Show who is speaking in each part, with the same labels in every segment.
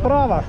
Speaker 1: направо.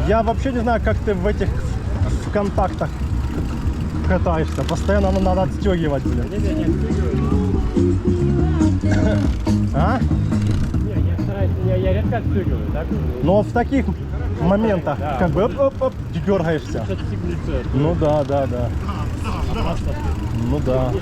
Speaker 1: Я вообще не знаю, как ты в этих в контактах катаешься. Постоянно надо отстегивать, блин. А?
Speaker 2: Я стараюсь, я редко отстегиваю, так?
Speaker 1: Но в таких моментах,
Speaker 2: Да.
Speaker 1: как бы оп-оп-оп, дергаешься. Ну да, да, да. Ну да.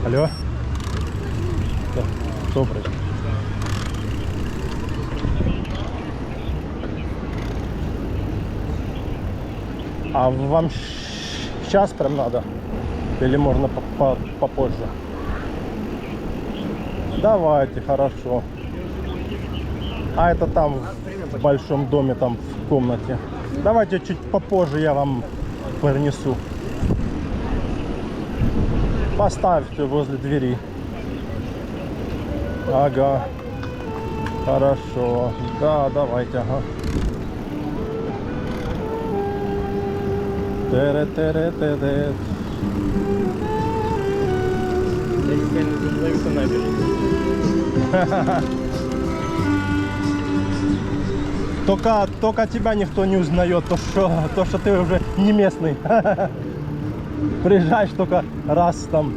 Speaker 1: Алло. Добрый. А вам сейчас прям надо? Или можно попозже? Давайте, хорошо. А это там в большом доме, там в комнате. Давайте чуть попозже я вам принесу. Поставьте возле двери. Ага. Хорошо. Да, давайте, ага. Тере-тере-тере. Только тебя никто не узнает, то что ты уже не местный. Приезжаешь только раз там.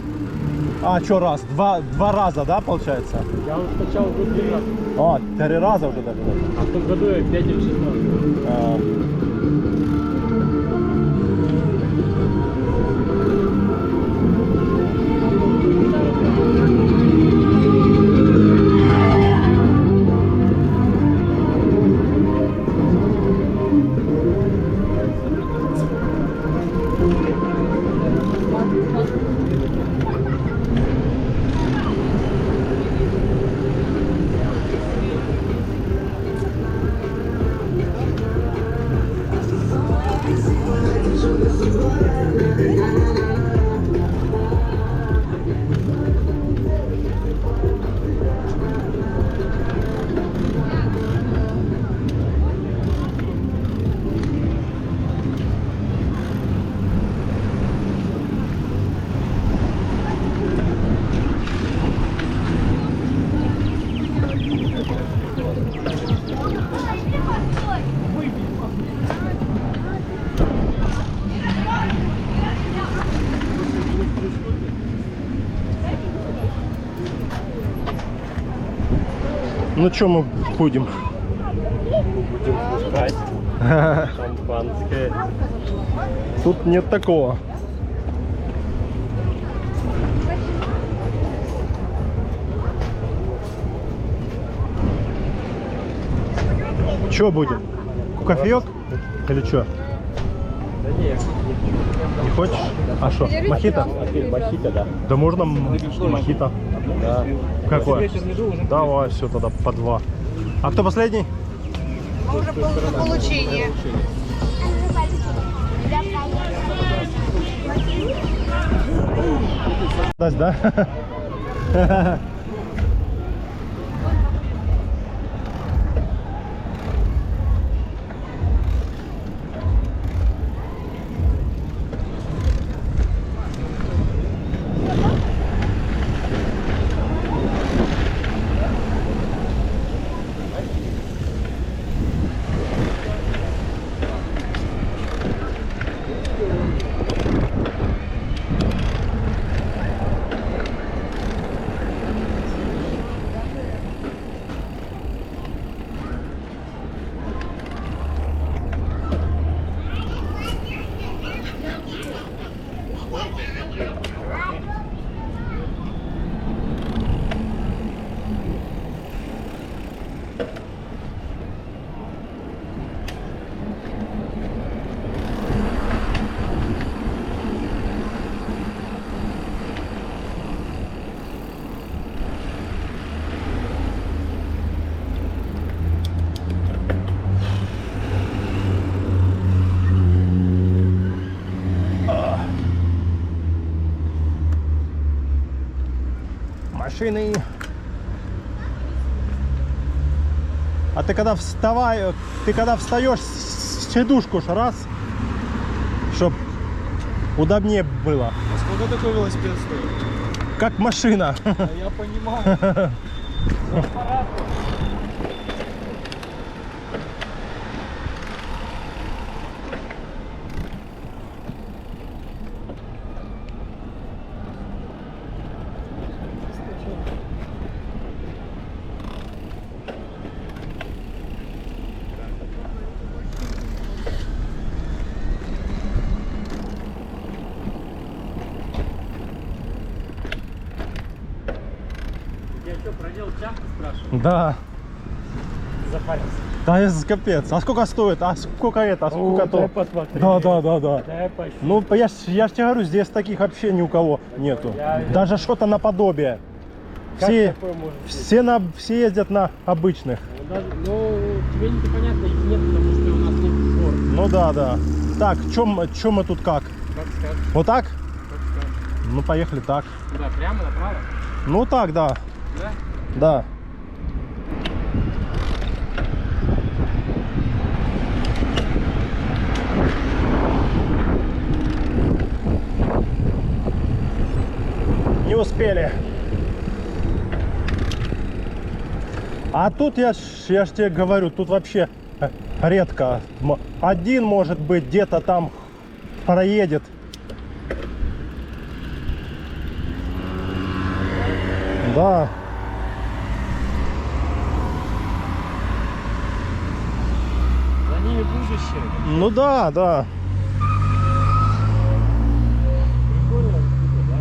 Speaker 1: А, что раз? Два раза, да, получается?
Speaker 2: Я вот скачал год 3 раза.
Speaker 1: А, 3 раза уже даже.
Speaker 2: А в том году я 5 или 6 раз.
Speaker 1: Ну что мы будем?
Speaker 2: Будем спускать. Шампанское.
Speaker 1: Тут нет такого. Что будем? Кофеек? Или что?
Speaker 2: Да нет.
Speaker 1: Не хочешь? А что? Мохито?
Speaker 2: Мохито, да.
Speaker 1: Да можно мохито.
Speaker 2: Да.
Speaker 1: Какое? Давай, все тогда по 2. А кто последний?
Speaker 3: Мы уже по получению.
Speaker 1: Да? машины. А ты когда встаешь, сидушку ж раз, чтоб удобнее было.
Speaker 4: А сколько такой велосипед стоит?
Speaker 1: Как машина.
Speaker 4: Да я понимаю.
Speaker 2: Я что, проделал чахту, спрашиваю?
Speaker 1: Да.
Speaker 2: Запарился.
Speaker 1: Да, капец. А сколько стоит? А сколько это? А сколько то?
Speaker 2: дай посмотреть.
Speaker 1: Да.
Speaker 2: Дай посмотреть.
Speaker 1: Ну, я ж тебе говорю, здесь таких вообще ни у кого нету. Даже что-то наподобие.
Speaker 2: Как
Speaker 1: Все,
Speaker 2: такое может быть?
Speaker 1: все ездят на обычных.
Speaker 2: Ну, тебе не понятно, их нет, потому что у нас нет фор.
Speaker 1: Ну да. Так, чем мы тут как?
Speaker 2: Как скажешь,
Speaker 1: Вот так?
Speaker 2: как скажешь.
Speaker 1: Ну, поехали так.
Speaker 2: Куда, прямо, направо?
Speaker 1: Ну так, да.
Speaker 2: Да?
Speaker 1: Да. Не успели. А тут я ж тебе говорю, тут вообще редко. Один, может быть, где-то там проедет. Да.
Speaker 2: За ними будущее.
Speaker 1: Ну да.
Speaker 2: Прикольно, да?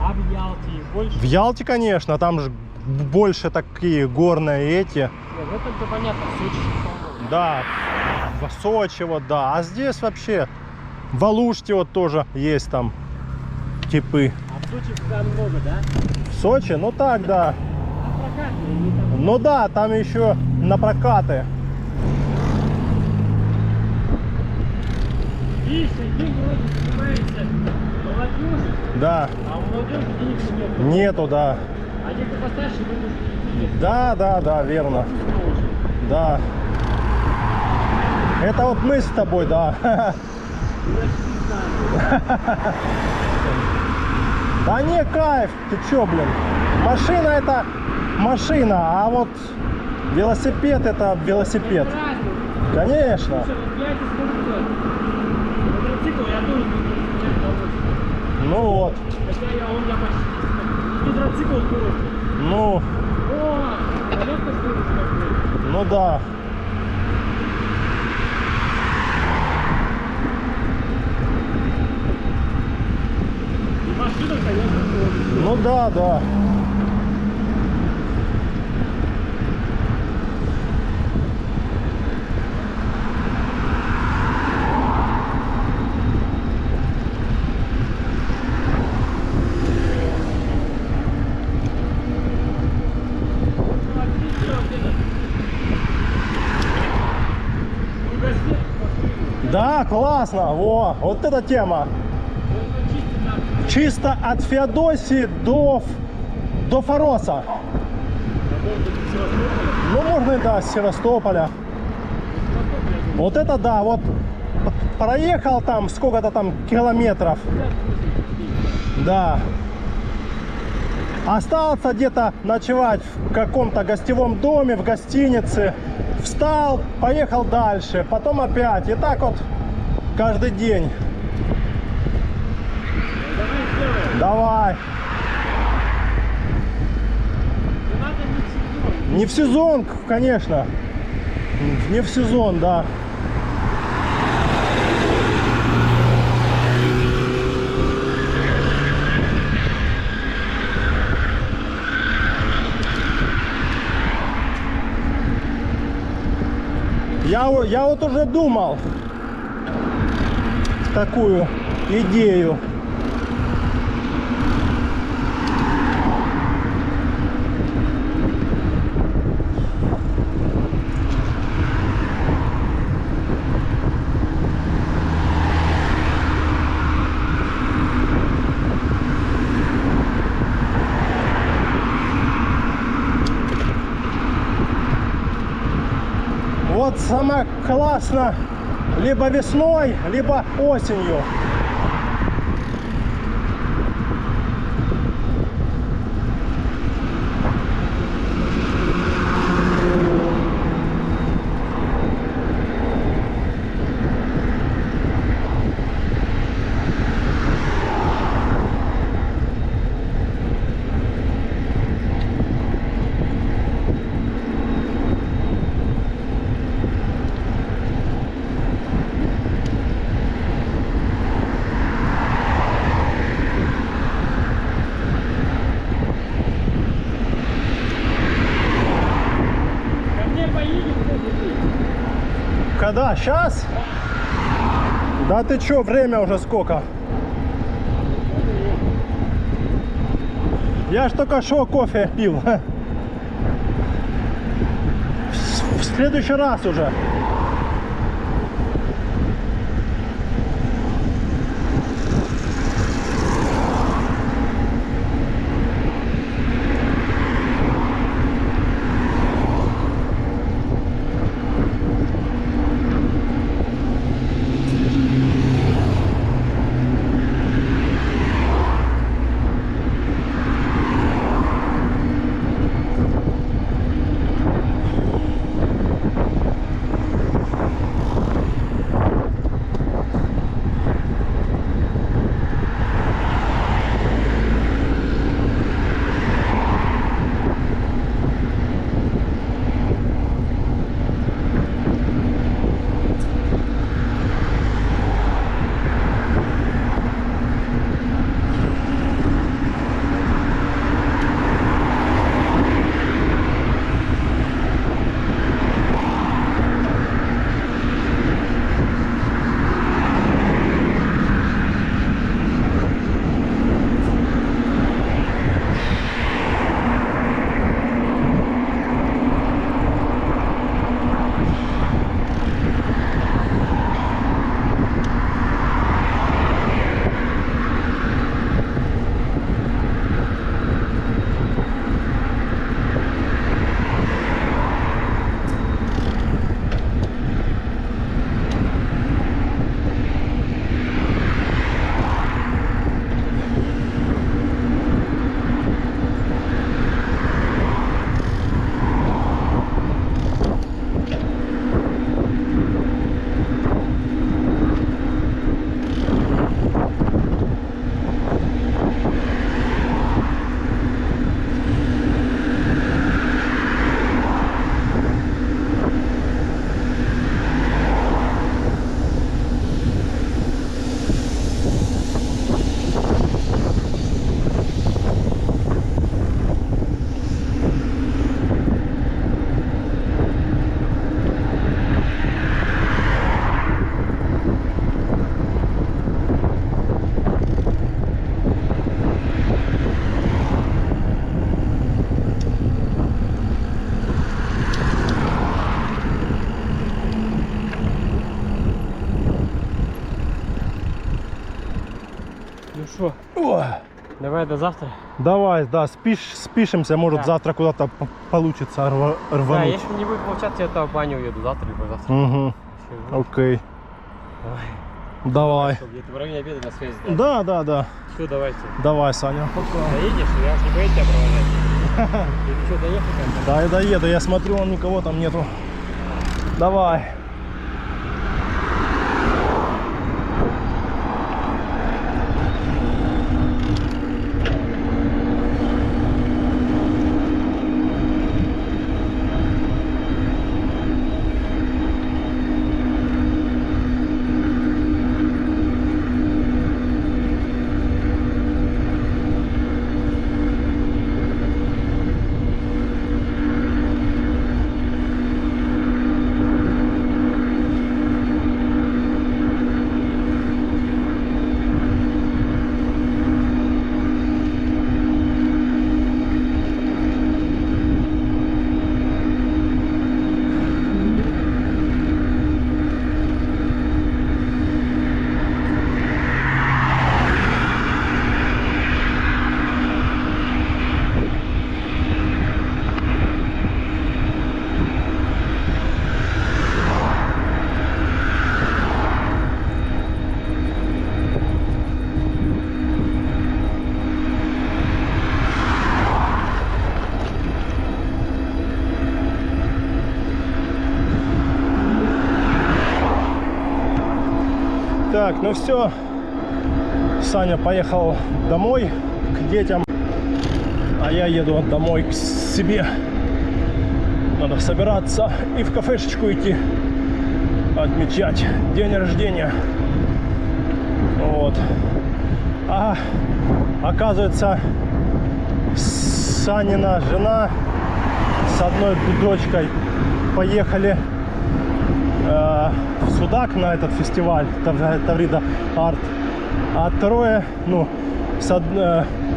Speaker 2: А в Ялте их больше?
Speaker 1: В Ялте, конечно, там же больше такие горные эти.
Speaker 2: Нет, ну это понятно, в Сочи, по-моему.
Speaker 1: Да, в Сочи вот, да. А здесь вообще в Алуште вот тоже есть там типы.
Speaker 2: А в Сочи там много, да?
Speaker 1: В Сочи, ну так, да.
Speaker 2: А прокатные, они там...
Speaker 1: Ну да, там еще на прокаты.
Speaker 2: Видишь, один вроде занимается молодежь,
Speaker 1: Да,
Speaker 2: а у молодежи денег нет.
Speaker 1: нету, да.
Speaker 2: А те, кто постарше, вынуждены идти.
Speaker 1: Да, верно. Да. Это вот мы с тобой, да. Да не, кайф, ты чё, блин. Машина это машина, а вот велосипед это велосипед. Конечно.
Speaker 2: Слушай, вот я тебе скажу, что мотоцикл я тоже буду получать удовольствие.
Speaker 1: Ну вот.
Speaker 2: Хотя я почти не смог. Гидроцикл курортный.
Speaker 1: Ну,
Speaker 2: О, понятно, что это такое.
Speaker 1: ну да.
Speaker 2: И машина, конечно, тоже.
Speaker 1: Ну да.
Speaker 2: Ну, отлично, вот это. Кругосвет машины.
Speaker 1: Да, классно. Во, вот эта тема.
Speaker 2: Можно чисто там.
Speaker 1: Чисто от Феодосии до Фороса. Ну, можно и да, с Севастополя. Вот это да, вот проехал там сколько-то там километров. Да. Остался где-то ночевать в каком-то гостевом доме, в гостинице. Встал, поехал дальше, потом опять. И так вот каждый день. Давай. Не в сезон, конечно. Не в сезон, да. Я вот уже думал такую идею. Вот самое классно либо весной, либо осенью.
Speaker 2: Ко мне поедем,
Speaker 1: Когда? Сейчас? Да ты чё, время уже сколько? Я ж только что кофе пил. В следующий раз уже.
Speaker 2: Ну что,
Speaker 1: Ой.
Speaker 2: давай до завтра.
Speaker 1: Давай, да, спишемся, может
Speaker 2: Да.
Speaker 1: завтра куда-то получится
Speaker 2: Да,
Speaker 1: рвануть.
Speaker 2: если не будет получаться, я то в баню уеду завтра либо завтра.
Speaker 1: Угу,
Speaker 2: Всё,
Speaker 1: окей.
Speaker 2: давай.
Speaker 1: Давай.
Speaker 2: Где-то в районе обеда на связи.
Speaker 1: Да, да, да.
Speaker 2: Все, давайте.
Speaker 1: Давай, Саня.
Speaker 2: Доедешь, я же не боюсь тебя провожать. Или что, доехать как-то?
Speaker 1: Да, я доеду, я смотрю, вон никого там нету. Давай. Так, ну все. Саня поехал домой к детям, а я еду домой к себе. Надо собираться и в кафешечку идти отмечать день рождения. Вот. А оказывается, Санина жена с одной дочкой поехали в Судак на этот фестиваль Таврида Арт. А трое, ну,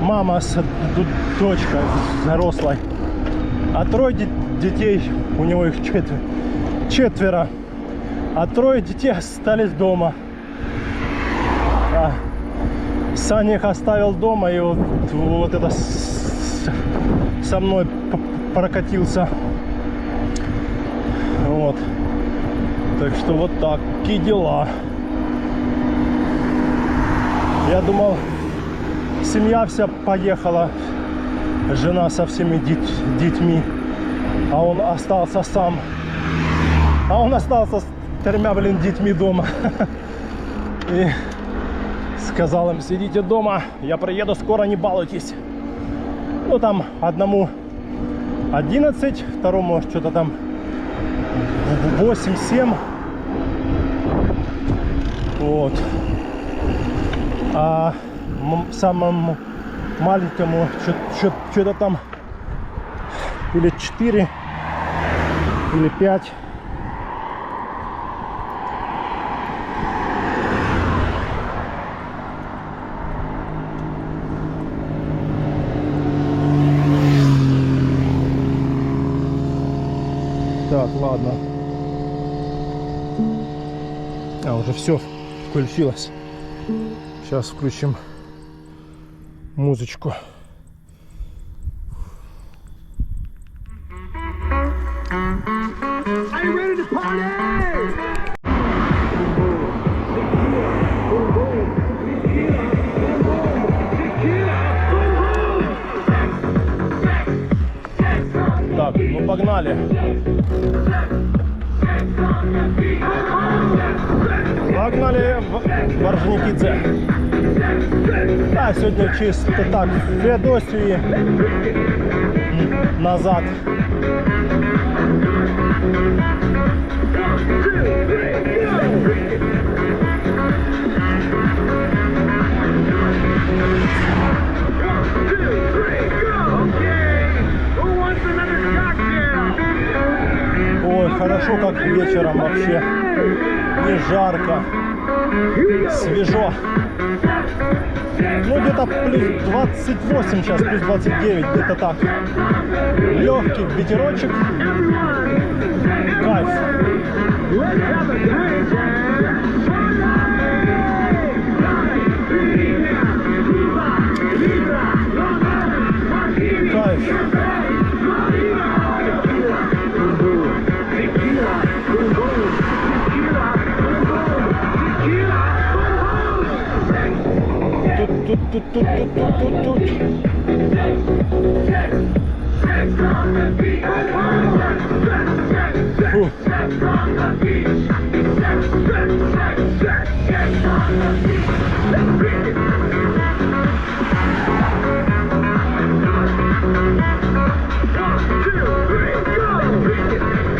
Speaker 1: мама с дочкой взрослой. А трое детей, у него их четверо. А трое детей остались дома. Саня их оставил дома, и вот это со мной прокатился. Вот. Так что вот такие дела. Я думал, семья вся поехала, жена со всеми детьми, а он остался сам. А он остался с 3, детьми дома. И сказал им: сидите дома, я приеду скоро, не балуйтесь. Ну там одному 11, второму что-то там 8-7. Вот. А самому маленькому что-то там или 4, или 5. Так, ладно. Уже все включилось. Сейчас включим музычку. Так, ну погнали. Погнали в Орджоникидзе. А сегодня чисто так, в Феодосию и назад. Ой, хорошо, как вечером вообще. Не жарко, свежо. Ну, где-то плюс 28 сейчас, плюс 29, где-то так. Легкий ветерочек. Кайф. Кайф. Тут. Фу.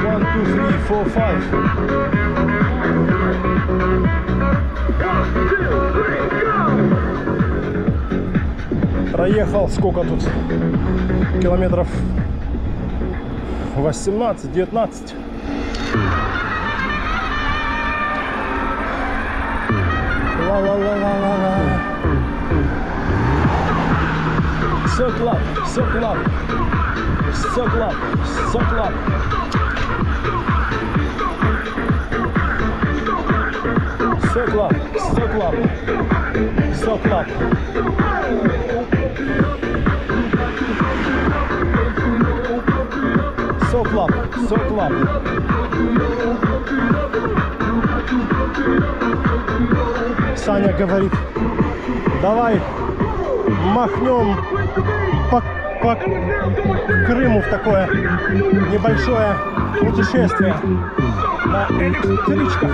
Speaker 1: One, two, three, four, five. Проехал сколько тут? Километров 18-19. Ла-ла-ла-ла-ла-ла. So club, so club, so club, so club. So club, so club, so club. So club, so club. Саня говорит: давай махнем по Крыму в такое небольшое путешествие на электричках.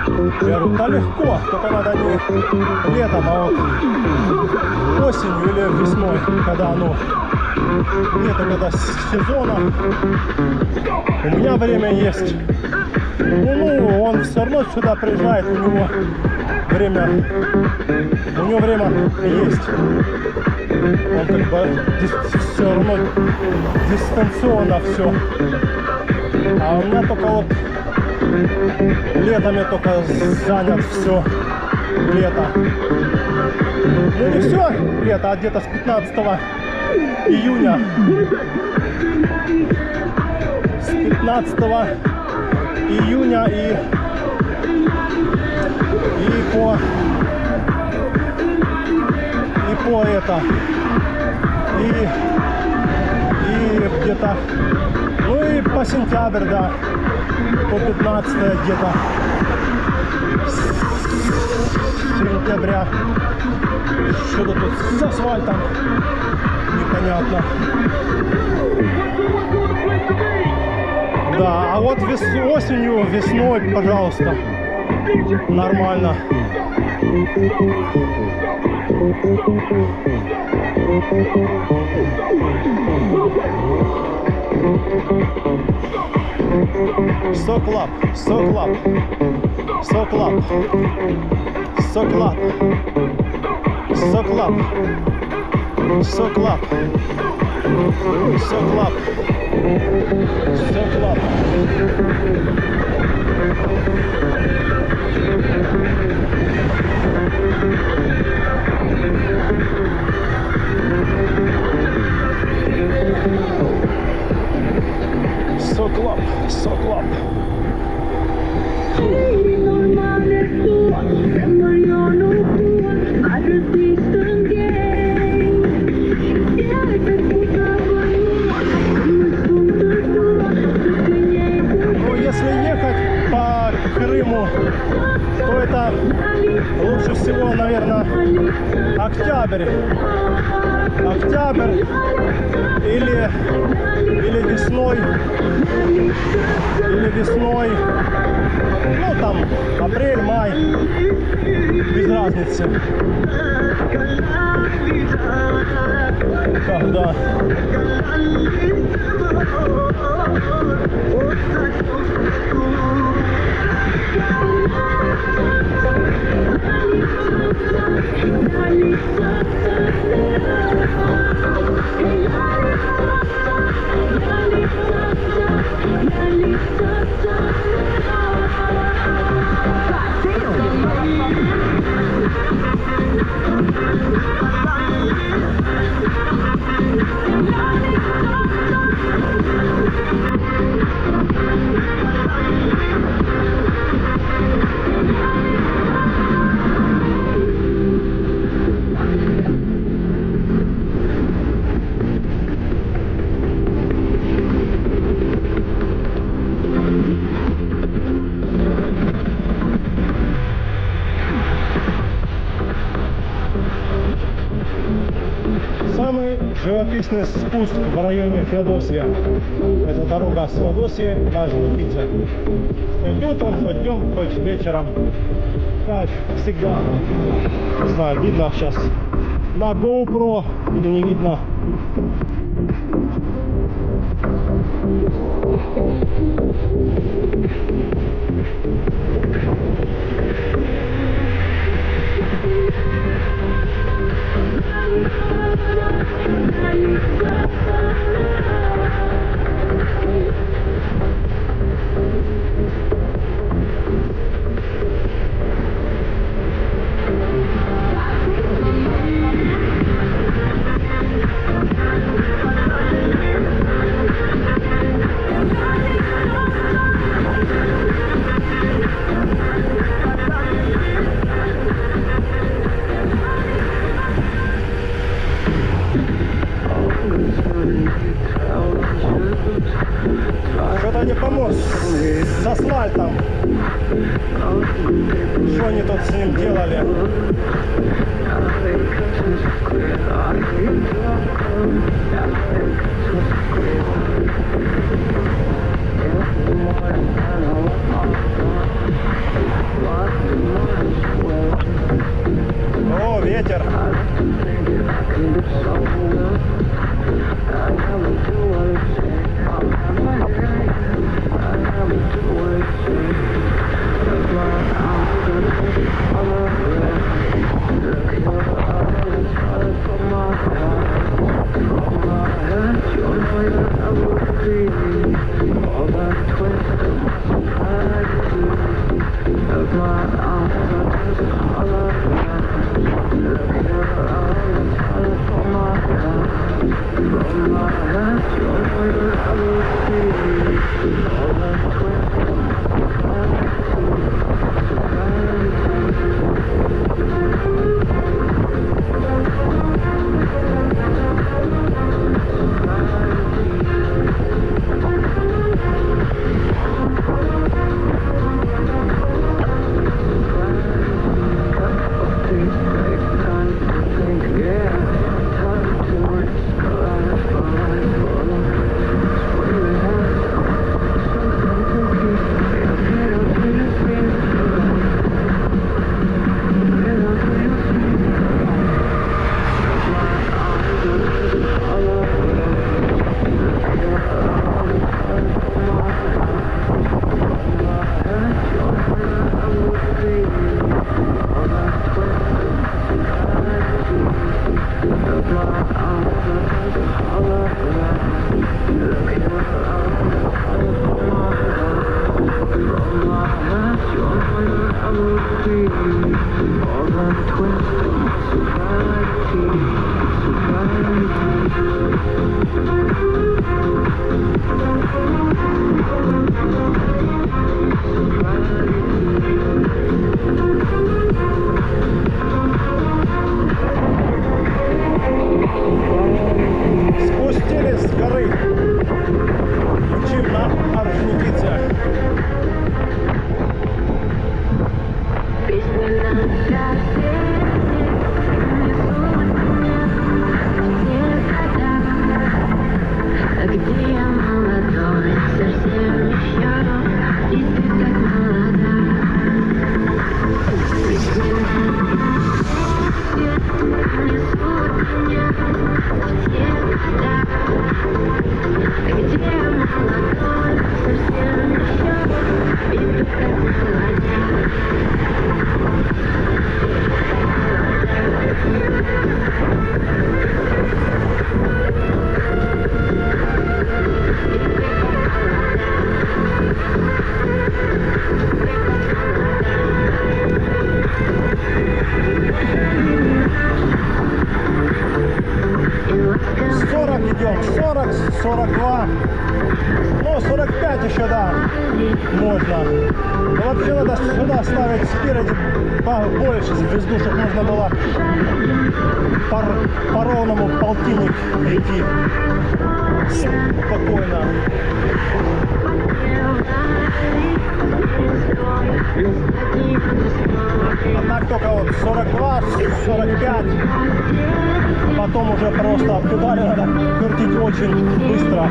Speaker 1: Я говорю, да легко, только надо не летом, а вот осенью или весной, когда оно нету, когда сезона. У меня время есть. Ну, он все равно сюда приезжает, у него время есть. Он как бы все равно дистанционно все. А у меня только вот летом я только занят все лето. Ну не все лето, а где-то с 15 июня. С 15 июня и по это. И где-то, ну и по сентябрь, да, по 15 где-то сентября. Что-то тут с асфальтом непонятно. Да, а вот осенью, весной, пожалуйста, нормально. So club, so club, so club, so club, so club, so club, so club, so club. So club, so club. Ну, если ехать по Крыму, то это лучше всего, наверное, октябрь. Октябрь или весной, ну там апрель, май, без разницы. Когда? Самый живописный спуск в районе Феодосия. Это дорога с Феодосии на Желтице. Идет он хоть днем, хоть вечером. Как всегда. Не знаю, видно сейчас на GoPro или не видно. Что-то не помог с асфальтом. Что они тут с ним делали? Ну, 45 еще, да, можно. Но вообще надо сюда ставить спереди побольше звезду, чтобы можно было по ровному полтинник идти спокойно. А так только вот 42, 45. Потом уже просто педали надо крутить очень быстро.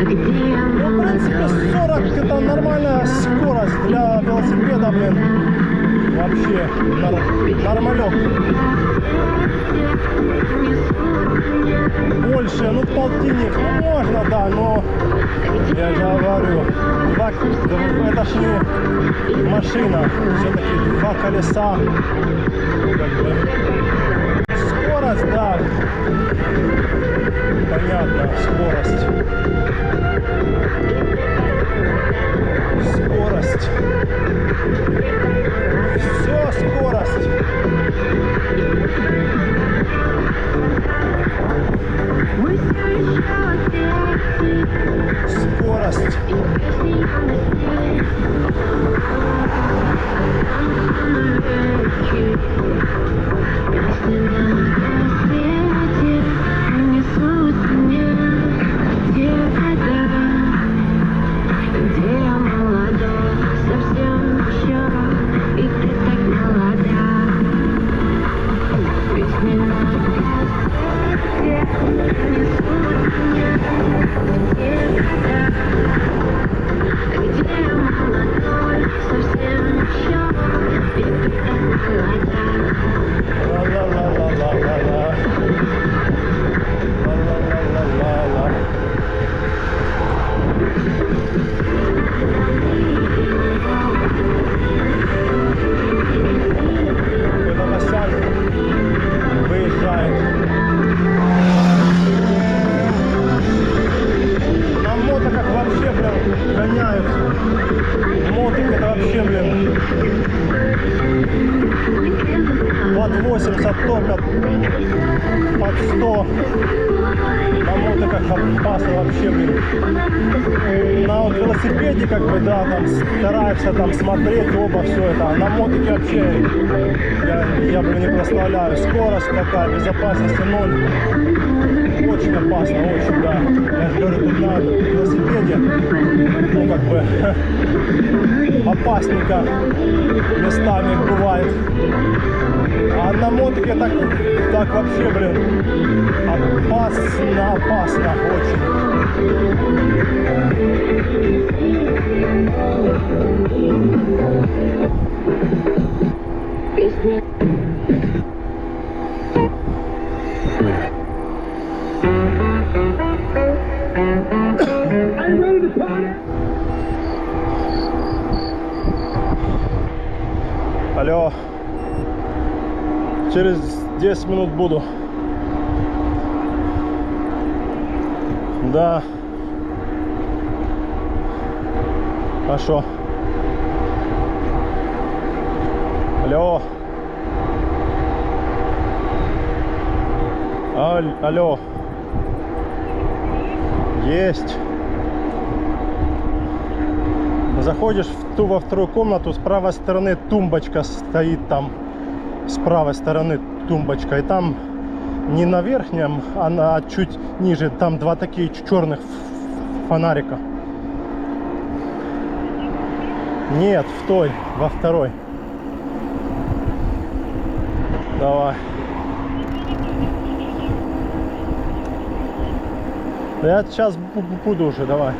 Speaker 1: Ну, в принципе, 40 это нормальная скорость для велосипеда, блин. Вообще нормалек. Больше, ну полтинник, ну можно, да, но я же говорю, это ж не машина, все-таки два колеса, как бы. Скорость, да, понятно, скорость. Скорость. Все скорость. Скорость. Под 80 топят, под 100. На мотиках опасно вообще, блин. На вот велосипеде, как бы, да, там стараешься там смотреть оба, все это. А на мотике вообще, я блин, не представляю. Скорость такая, безопасности 0. Очень опасно, очень, да. Я же говорю, тут на велосипеде, ну, как бы, опасненько местами бывает. А на мотике так вообще, блин, опасно очень. Алло, через 10 минут буду. Да. А шо? Алло. Алло. Есть. Заходишь во вторую комнату, с правой стороны тумбочка стоит там. С правой стороны тумбочка. И там не на верхнем, а чуть ниже. Там два такие черных фонарика. Нет, в той, во второй. Давай. Я сейчас буду уже, давай.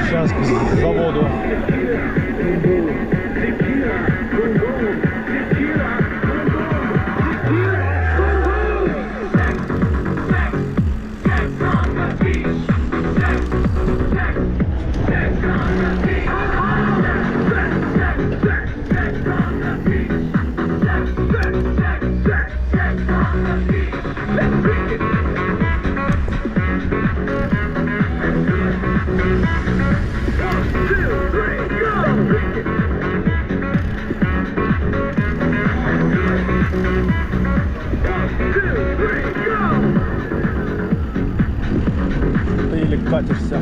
Speaker 1: Сейчас к заводу. Ты или катишься.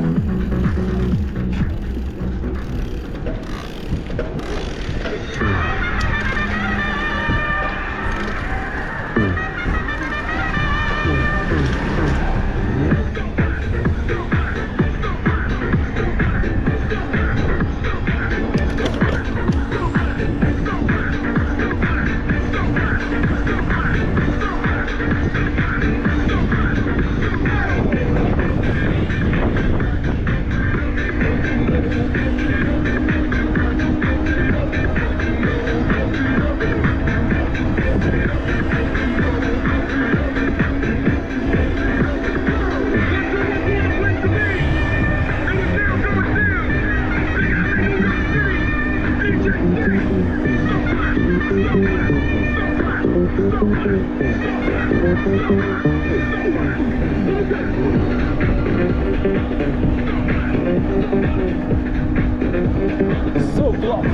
Speaker 1: Соклад.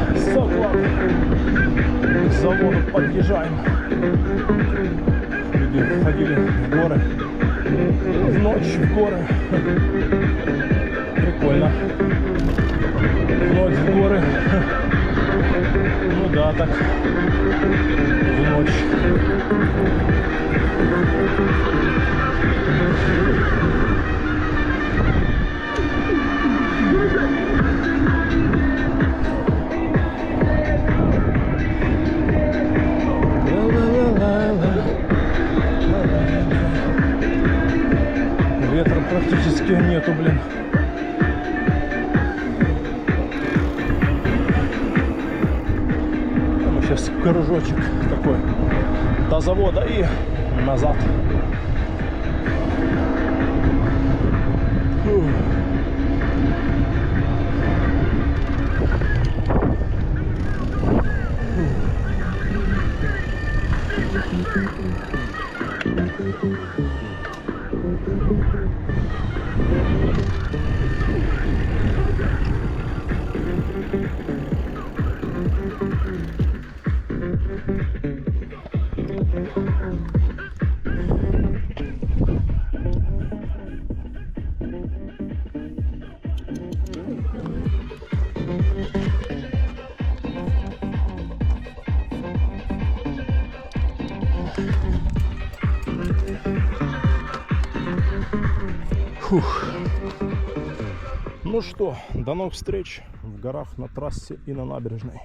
Speaker 1: К заводу подъезжаем. Люди ходили в горы. В ночь в горы. Прикольно. В ночь в горы. Ну да, так. В ночь. Ветра практически нету, блин. Там сейчас кружочек такой до завода и назад. Фух. Фух. Ну что, до новых встреч в горах, на трассе и на набережной.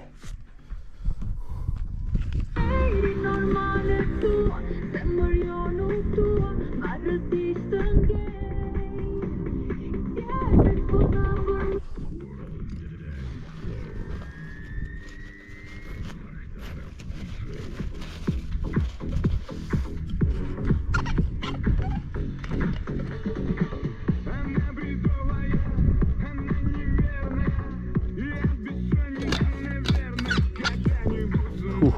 Speaker 1: Фух.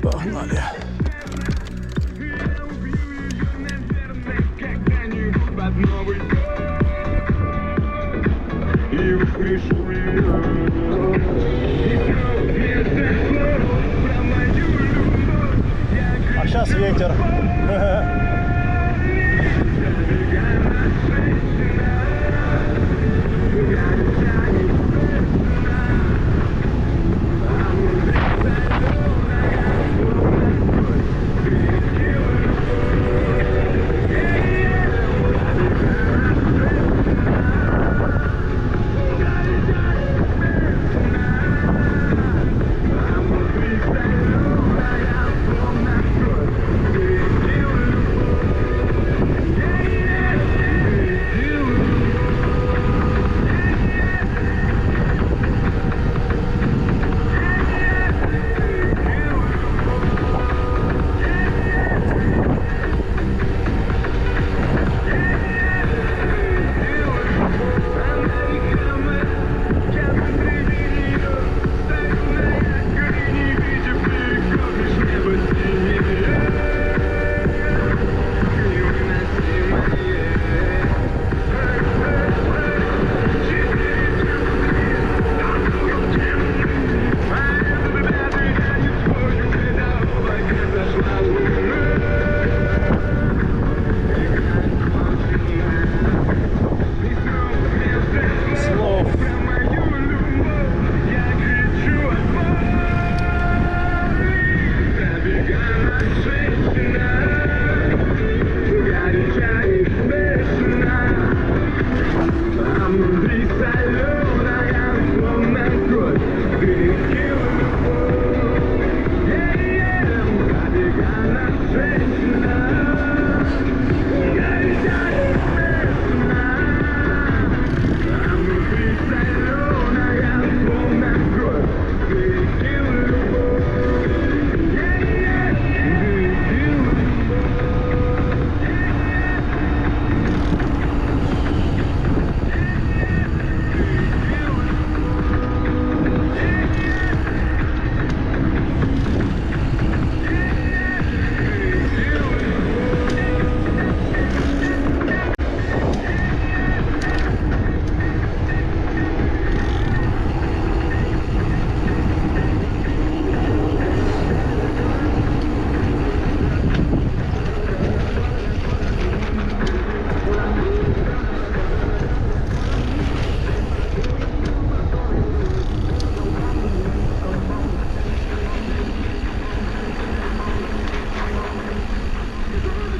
Speaker 1: Погнали. А сейчас ветер.